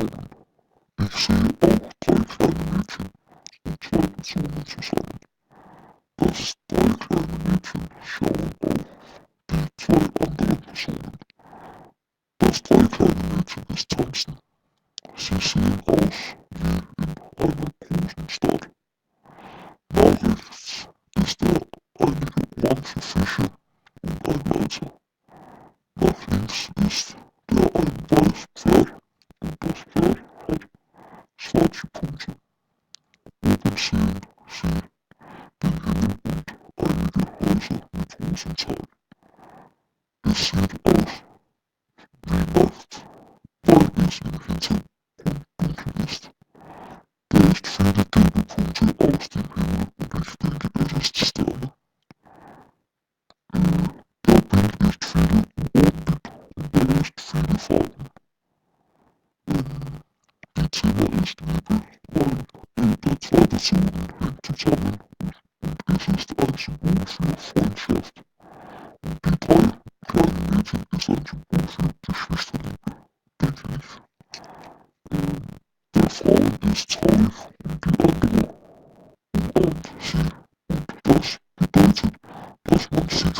Personen. Ich sehe auch drei kleine Mädchen und zwei Personen zusammen. Das drei kleine Mädchen schauen auf die zwei anderen Personen. Das drei kleine Mädchen ist tanzen. Sie sehen aus wie in einer großen Stadt. Nach rechts ist einige orange Fische und ein Leiter. Nach links ist ein weißes Pferd und das Pferd hat schwarze Punkte. Oben sehen Sie den Himmel und einige Häuser mit großen Zahlen. Es sieht aus wie Nacht, weil es im Hintergrund dunkel ist. Da ist viele gelbe Punkte aus dem Himmel und ich denke, es ist Sterne. Der Bild ist viele Orbit und er ist viele Farben. Die Thema ist Liebe, weil der zwei Personen hängt zusammen und es ist ein Symbol für Freundschaft. Und die drei kleinen Mädchen ist ein Symbol für Geschwisterliebe, denke ich. Der Frauen ist traurig und die andere umarmt sie. Und das bedeutet, dass man sich